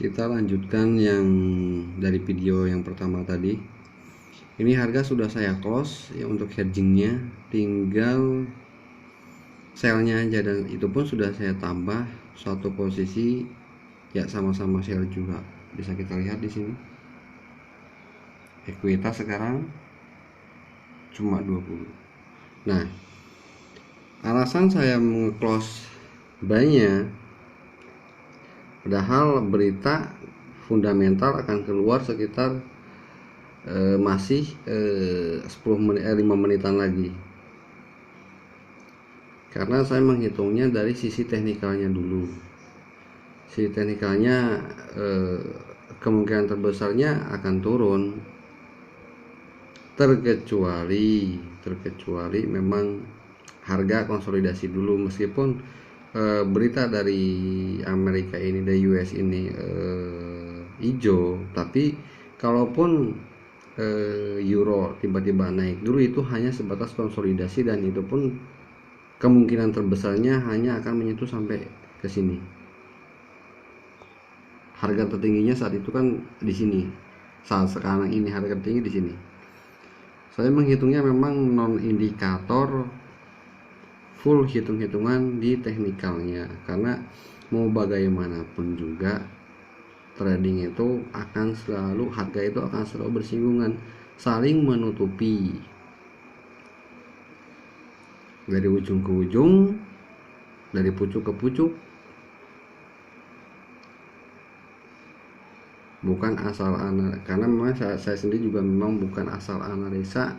Kita lanjutkan yang dari video yang pertama tadi. Ini harga sudah saya close ya untuk hedgingnya, tinggal selnya aja, dan itu pun sudah saya tambah satu posisi ya, sama-sama sell juga. Bisa kita lihat di sini. Ekuitas sekarang cuma 20. Nah, alasan saya meng-close buy-nya, padahal berita fundamental akan keluar sekitar masih 5 menitan lagi, karena saya menghitungnya dari sisi teknikalnya dulu. Sisi teknikalnya kemungkinan terbesarnya akan turun, terkecuali memang harga konsolidasi dulu. Meskipun berita dari Amerika ini, dari US ini hijau, tapi kalaupun euro tiba-tiba naik dulu, itu hanya sebatas konsolidasi, dan itu pun kemungkinan terbesarnya hanya akan menyentuh sampai ke sini. Harga tertingginya saat itu kan di sini. Saat sekarang ini harga tertinggi di sini. Saya menghitungnya memang non indikator, full hitung-hitungan di teknikalnya, karena mau bagaimanapun juga trading itu akan selalu, harga itu akan selalu bersinggungan, saling menutupi dari ujung ke ujung, dari pucuk ke pucuk. Bukan asal karena memang saya sendiri juga memang bukan asal analisa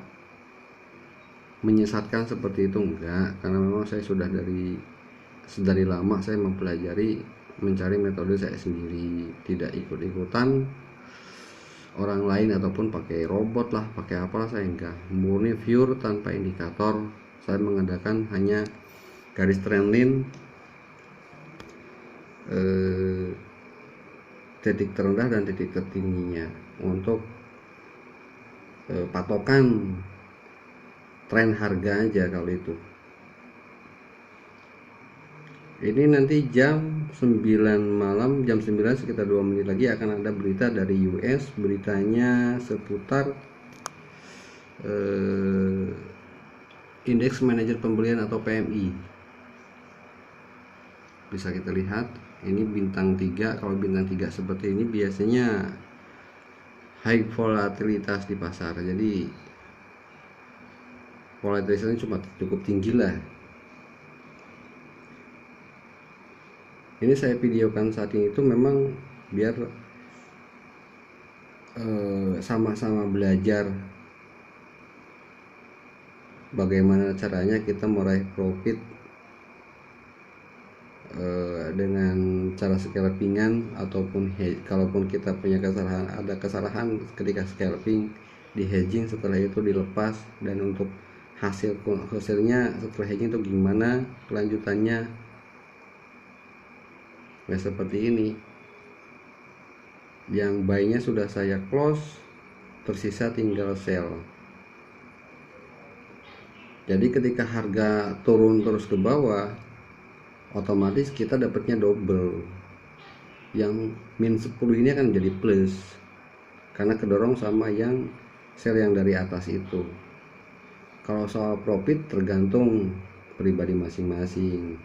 menyesatkan seperti itu, enggak, karena memang saya sudah dari lama saya mempelajari, mencari metode saya sendiri, tidak ikut-ikutan orang lain ataupun pakai robot lah, pakai apalah, saya enggak, murni pure tanpa indikator. Saya mengadakan hanya garis trendline, titik terendah dan titik tertingginya untuk patokan tren harga aja. Kalau itu ini nanti jam 9 malam, jam 9 sekitar 2 menit lagi akan ada berita dari US. Beritanya seputar indeks manajer pembelian atau PMI. Bisa kita lihat, ini bintang 3. Kalau bintang 3 seperti ini biasanya high volatilitas di pasar, jadi volatilitasnya cuma cukup tinggi lah. Ini saya videokan saat ini itu memang biar sama-sama belajar bagaimana caranya kita meraih profit dengan cara scalpingan, ataupun kalaupun kita punya kesalahan ketika scalping, di hedging, setelah itu dilepas, dan untuk hasilnya setelah hedging itu gimana kelanjutannya. Nah, seperti ini. Yang buy-nya sudah saya close, tersisa tinggal sell. Jadi ketika harga turun terus ke bawah, otomatis kita dapatnya double. Yang min 10 ini akan jadi plus, karena kedorong sama yang sell yang dari atas itu. Kalau soal profit tergantung pribadi masing-masing.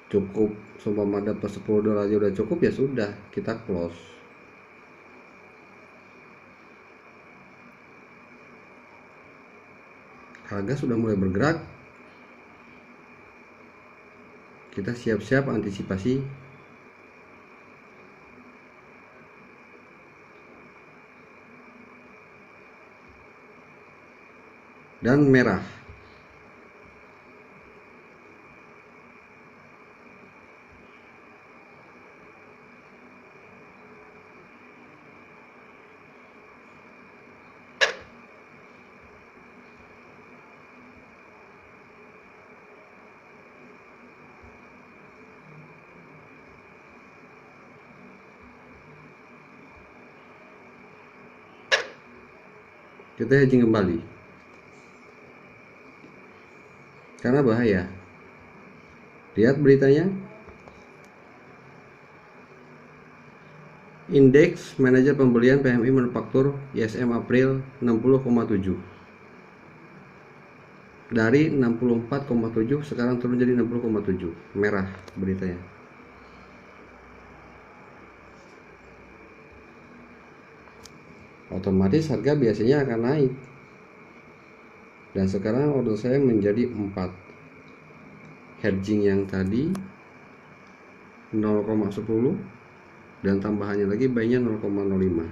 Cukup seumpama dapat $10 aja udah cukup, ya sudah, kita close. Harga sudah mulai bergerak, kita siap-siap antisipasi. Dan merah. Kita hedging kembali, karena bahaya. Lihat beritanya, Indeks manajer pembelian PMI manufaktur ISM April 60,7. Dari 64,7 sekarang turun jadi 60,7. Merah beritanya. Otomatis harga biasanya akan naik. Dan sekarang order saya menjadi 4. Hedging yang tadi 0,10 dan tambahannya lagi buy-nya 0,05.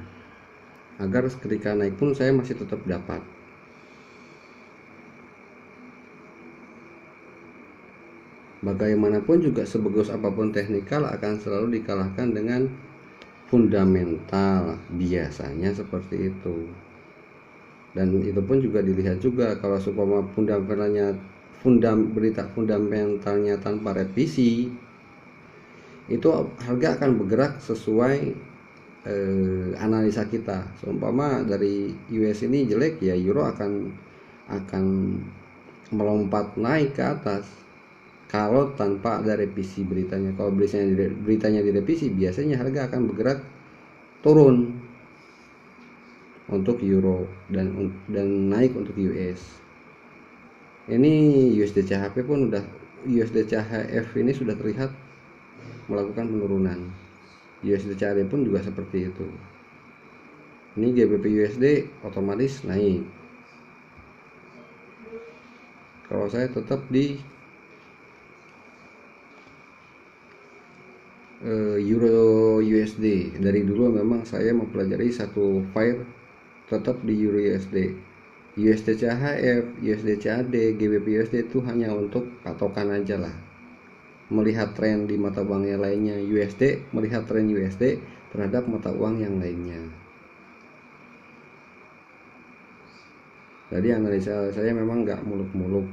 Agar ketika naik pun saya masih tetap dapat. Bagaimanapun juga sebagus apapun teknikal akan selalu dikalahkan dengan fundamental, biasanya seperti itu. Dan itu pun juga dilihat juga kalau supaya berita fundamentalnya tanpa revisi, itu harga akan bergerak sesuai analisa kita. Seumpama dari US ini jelek, ya euro akan melompat naik ke atas kalau tanpa ada revisi beritanya. Kalau beritanya direvisi, biasanya harga akan bergerak turun untuk euro dan naik untuk US. Ini USD CHF pun USD CHF ini sudah terlihat melakukan penurunan. USD CAD pun juga seperti itu. Ini GBP USD otomatis naik. Kalau saya tetap di Euro USD. Dari dulu memang saya mempelajari satu file tetap di Euro USD. USD CHF, USD CAD, GBP USD itu hanya untuk patokan aja lah. Melihat tren di mata uang yang lainnya USD, melihat tren USD terhadap mata uang yang lainnya. Jadi analisa saya memang nggak muluk-muluk.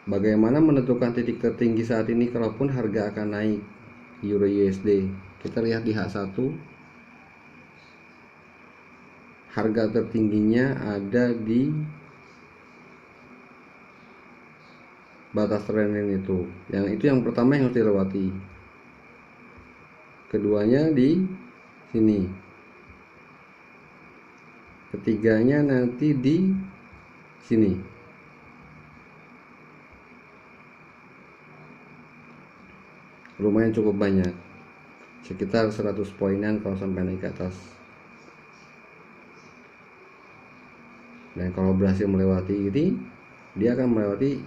Bagaimana menentukan titik tertinggi saat ini kalaupun harga akan naik Euro USD? Kita lihat di H1. Harga tertingginya ada di batas trendline itu. Yang pertama yang harus dilewati. Keduanya di sini. Ketiganya nanti di sini. Lumayan cukup banyak, sekitar 100 poinan kalau sampai naik ke atas. Dan kalau berhasil melewati ini, dia akan melewati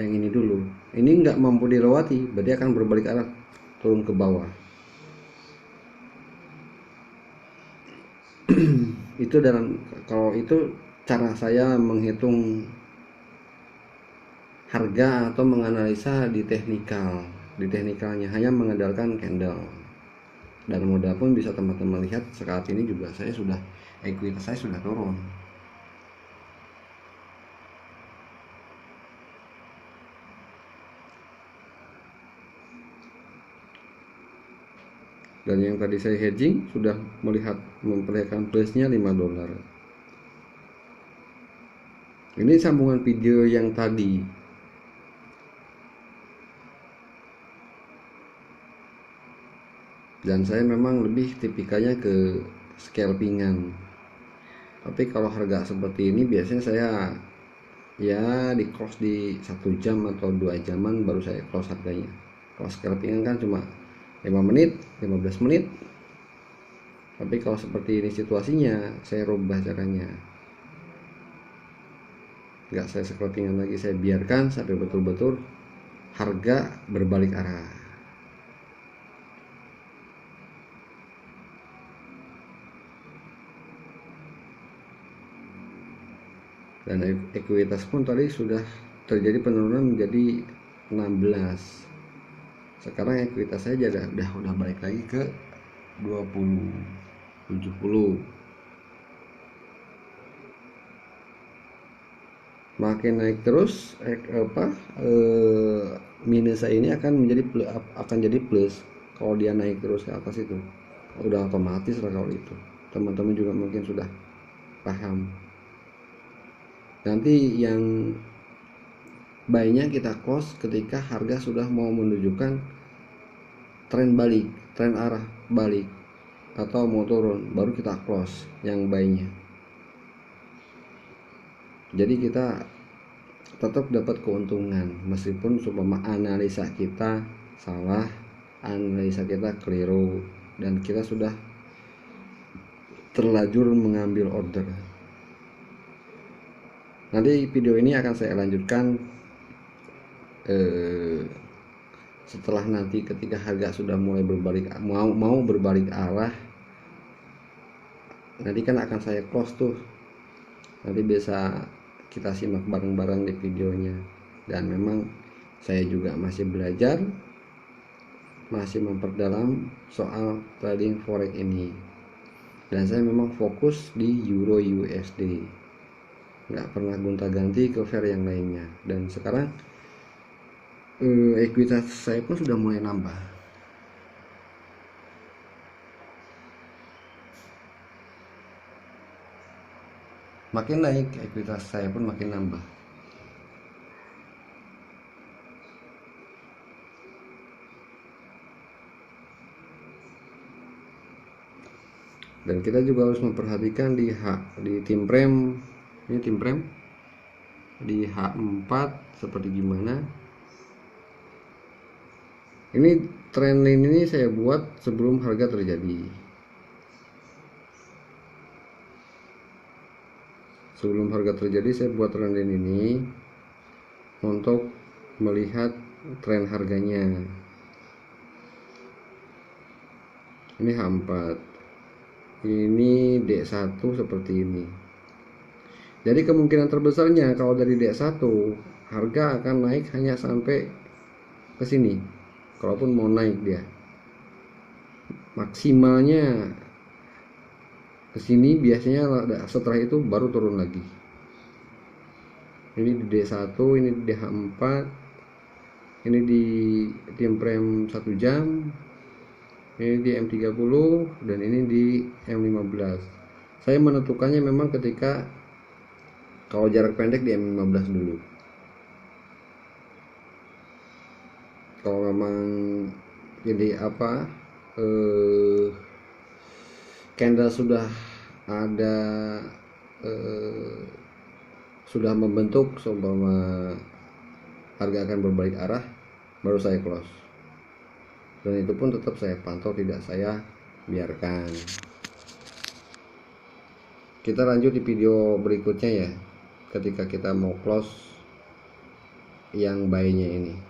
yang ini dulu. Ini nggak mampu dilewati, berarti akan berbalik arah turun ke bawah. Kalau itu cara saya menghitung harga atau menganalisa di teknikalnya hanya mengandalkan candle dan modal pun bisa teman-teman lihat saat ini juga ekuitas saya sudah turun. Dan yang tadi saya hedging sudah memperlihatkan plusnya $5. Ini sambungan video yang tadi. Dan saya memang lebih tipikalnya ke scalpingan. Tapi kalau harga seperti ini biasanya saya ya di close di 1 jam atau 2 jaman baru saya close harganya. Kalau scalpingan kan cuma 5 menit, 15 menit. Tapi kalau seperti ini situasinya, saya rubah caranya. Nggak saya scalpingan lagi, saya biarkan sampai betul-betul harga berbalik arah. Dan ekuitas pun tadi sudah terjadi penurunan menjadi 16. Sekarang ekuitas saya udah balik lagi ke 20-70. Makin naik terus minus ini akan jadi plus kalau dia naik terus ke atas itu. Udah otomatis lah kalau itu. Teman-teman juga mungkin sudah paham. Nanti yang buy-nya kita close ketika harga sudah mau menunjukkan tren balik. tren arah balik atau mau turun, baru kita close yang buy-nya. Jadi kita tetap dapat keuntungan meskipun supaya analisa kita salah, analisa kita keliru, dan kita sudah terlanjur mengambil order. Nanti video ini akan saya lanjutkan setelah nanti ketika harga sudah mulai berbalik, mau berbalik arah, nanti kan akan saya close tuh. Nanti bisa kita simak bareng-bareng di videonya. Dan memang saya juga masih belajar, masih memperdalam soal trading forex ini, dan saya memang fokus di Euro USD, nggak pernah gonta-ganti ke pair yang lainnya. Dan sekarang ekuitas saya pun sudah mulai nambah. Makin naik ekuitas saya pun makin nambah. Dan kita juga harus memperhatikan di tim frame. Ini tim frame di H4 seperti gimana. Ini trend line ini saya buat sebelum harga terjadi. Sebelum harga terjadi saya buat trend line ini untuk melihat tren harganya. Ini H4, ini D1 seperti ini. Jadi kemungkinan terbesarnya kalau dari D1 harga akan naik hanya sampai ke sini. Kalaupun mau naik dia, maksimalnya ke sini, biasanya setelah itu baru turun lagi. Ini di D1, ini di H4, ini di time frame 1 jam, ini di M30, dan ini di M15. Saya menentukannya memang ketika kalau jarak pendek di M15 dulu. Kalau memang jadi candle sudah ada sudah membentuk seumpama harga akan berbalik arah, baru saya close. Dan itu pun tetap saya pantau, tidak saya biarkan. Kita lanjut di video berikutnya ya, ketika kita mau close yang buy-nya ini.